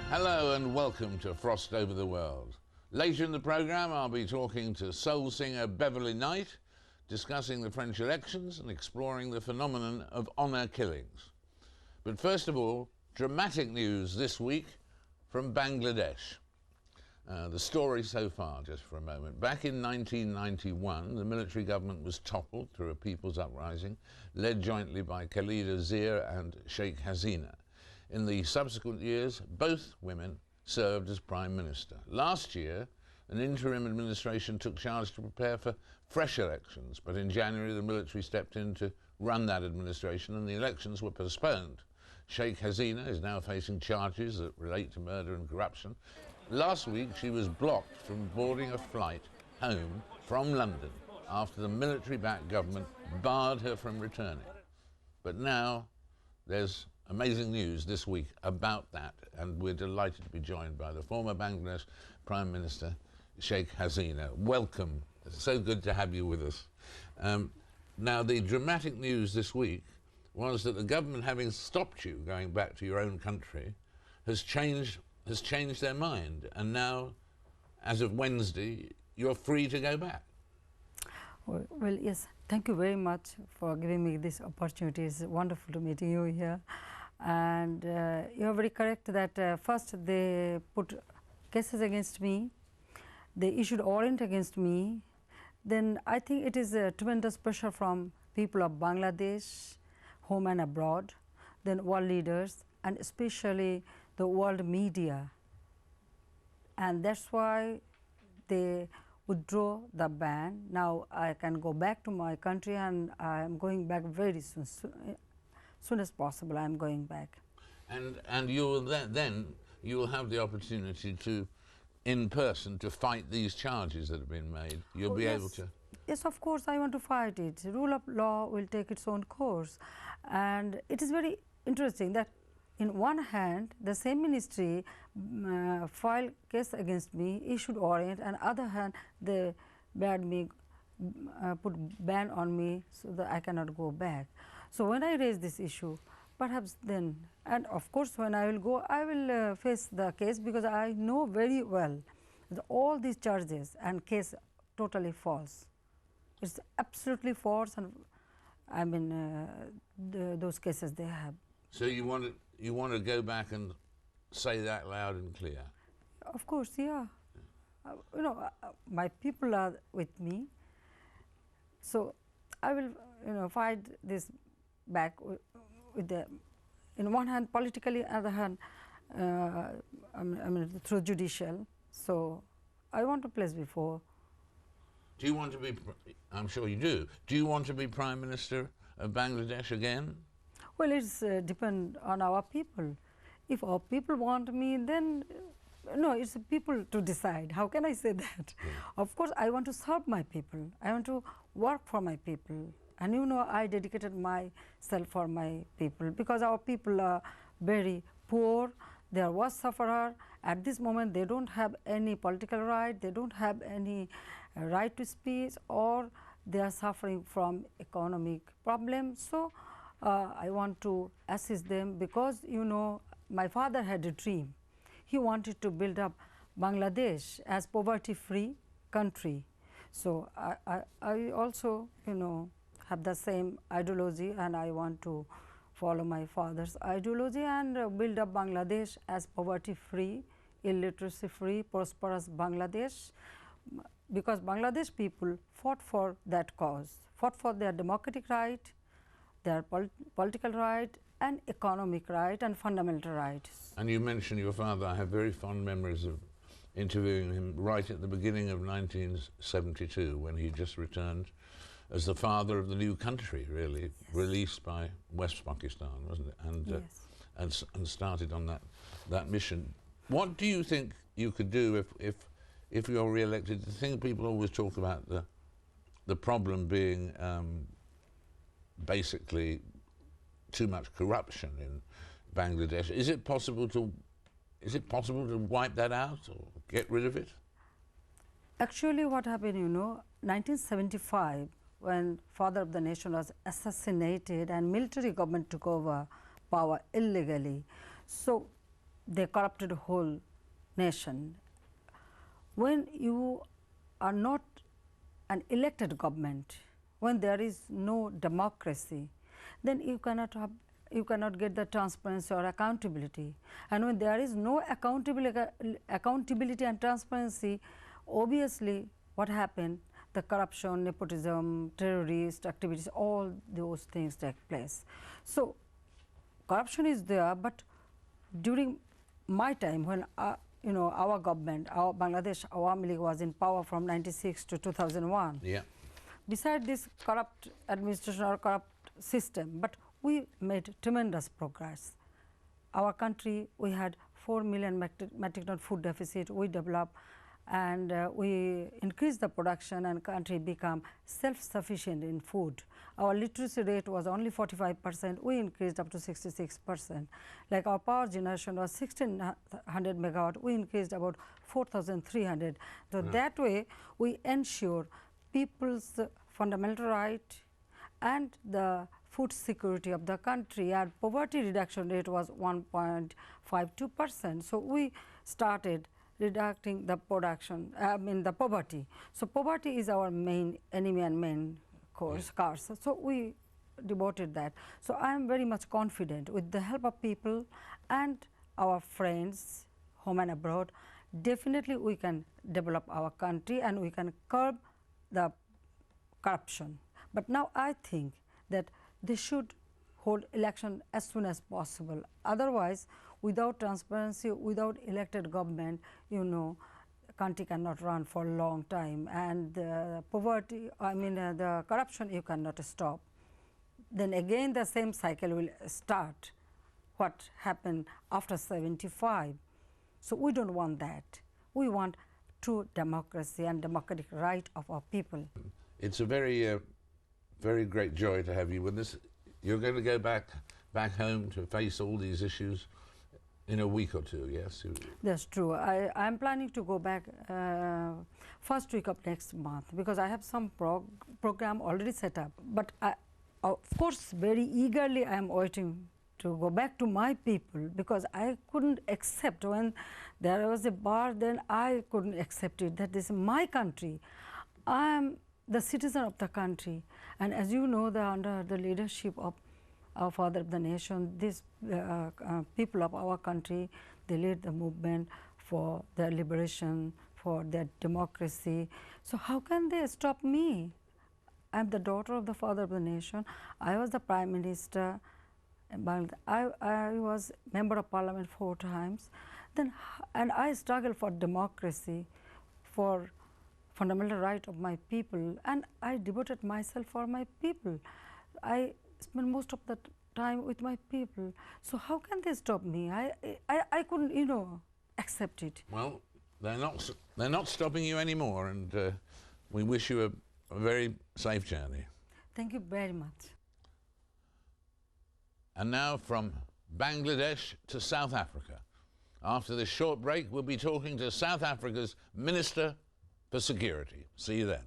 Hello and welcome to Frost Over the World. Later in the programme I'll be talking to soul singer Beverly Knight, discussing the French elections and exploring the phenomenon of honour killings. But first of all, dramatic news this week from Bangladesh. The story so far, just for a moment. Back in 1991, the military government was toppled through a people's uprising, led jointly by Khalida Zia and Sheikh Hasina. In the subsequent years, both women served as Prime Minister. Last year, an interim administration took charge to prepare for fresh elections, but in January the military stepped in to run that administration and the elections were postponed. Sheikh Hasina is now facing charges that relate to murder and corruption. Last week she was blocked from boarding a flight home from London after the military-backed government barred her from returning. But now there's amazing news this week about that, and we're delighted to be joined by the former Bangladesh Prime Minister, Sheikh Hasina. Welcome. It's so good to have you with us. Now, the dramatic news this week was that the government, having stopped you going back to your own country, has changed their mind, and now, as of Wednesday, you're free to go back. Well, yes, thank you very much for giving me this opportunity. It's wonderful to meet you here. And you're very correct that first they put cases against me, they issued warrant against me. Then I think it is a tremendous pressure from people of Bangladesh, home and abroad, then world leaders, and especially the world media. And that's why they withdraw the ban. Now I can go back to my country, and I am going back very soon. Soon as possible, I am going back. And you will then you will have the opportunity to, in person, to fight these charges that have been made. You'll be able to. Yes, of course, I want to fight it. Rule of law will take its own course, and it is very interesting that, in one hand, the same ministry filed case against me, issued warrant, and other hand, they bade me, put ban on me so that I cannot go back. So when I raise this issue, perhaps then, and of course when I will go, I will face the case, because I know very well that all these charges and case totally false. It's absolutely false, and I mean those cases they have. So you want to go back and say that loud and clear? Of course, yeah. You know, my people are with me, so I will, fight this back with the, in one hand politically, other hand, I mean through judicial. So I want to place before. Do you want to be? I'm sure you do. Do you want to be Prime Minister of Bangladesh again? Well, it's depend on our people. If our people want me, then no, it's the people to decide. How can I say that? Yeah. Of course, I want to serve my people. I want to work for my people. And I dedicated myself for my people, because our people are very poor, they are worst sufferer. At this moment, they don't have any political right, they don't have any right to speech, or they are suffering from economic problems. So I want to assist them, because my father had a dream. He wanted to build up Bangladesh as poverty-free country. So I also have the same ideology, and I want to follow my father's ideology and build up Bangladesh as poverty-free, illiteracy-free, prosperous Bangladesh, because Bangladesh people fought for that cause, fought for their democratic right, their political right, and economic right, and fundamental rights. And you mentioned your father. I have very fond memories of interviewing him right at the beginning of 1972, when he just returned as the father of the new country, really, yes, released by West Pakistan, wasn't it? And, yes, and started on that mission. What do you think you could do if you're re-elected? The thing people always talk about, the problem being basically too much corruption in Bangladesh. Is it possible to wipe that out or get rid of it? Actually, what happened, 1975, when father of the nation was assassinated and military government took over power illegally. So they corrupted the whole nation. When you are not an elected government, when there is no democracy, then you cannot get the transparency or accountability. And when there is no accountability and transparency, obviously what happened? The corruption, nepotism, terrorist activities, all those things take place. So corruption is there, but during my time, when you know, our government, our Bangladesh Awami League was in power from 96 to 2001. Yeah. Beside this corrupt administration or corrupt system, but we made tremendous progress. Our country, we had 4 million metric ton food deficit. We developed and we increased the production, and country become self-sufficient in food. Our literacy rate was only 45%. We increased up to 66%. Like our power generation was 1600 megawatt. We increased about 4,300. So that way, we ensure people's fundamental right and the food security of the country. Our poverty reduction rate was 1.52%. So we started reducing the production, the poverty. So poverty is our main enemy and main cause. So we devoted that. So I am very much confident with the help of people and our friends, home and abroad, definitely we can develop our country and we can curb the corruption. But now I think that they should hold election as soon as possible. Otherwise, without transparency, without elected government, you know, country cannot run for a long time, and the poverty, the corruption you cannot stop. Then again the same cycle will start, what happened after 75. So we don't want that. We want true democracy and democratic right of our people. It's a very, very great joy to have you with us. You're going to go back home to face all these issues in a week or two, yes? That's true. I'm planning to go back first week of next month, because I have some program already set up. But of course, very eagerly I am waiting to go back to my people, because I couldn't accept when there was a bar, then I couldn't accept it, that this is my country. I am the citizen of the country, and as you know, under the leadership of our father of the nation, these people of our country, they led the movement for their liberation, for their democracy. So how can they stop me? I am the daughter of the father of the nation. I was the prime minister. I was member of parliament 4 times. And I struggled for democracy, for fundamental right of my people, and I devoted myself for my people. I spent most of the time with my people. So how can they stop me? I couldn't, you know, accept it. Well, they're not stopping you anymore, and we wish you a very safe journey. Thank you very much. And now from Bangladesh to South Africa. After this short break, we'll be talking to South Africa's Minister for Security. See you then.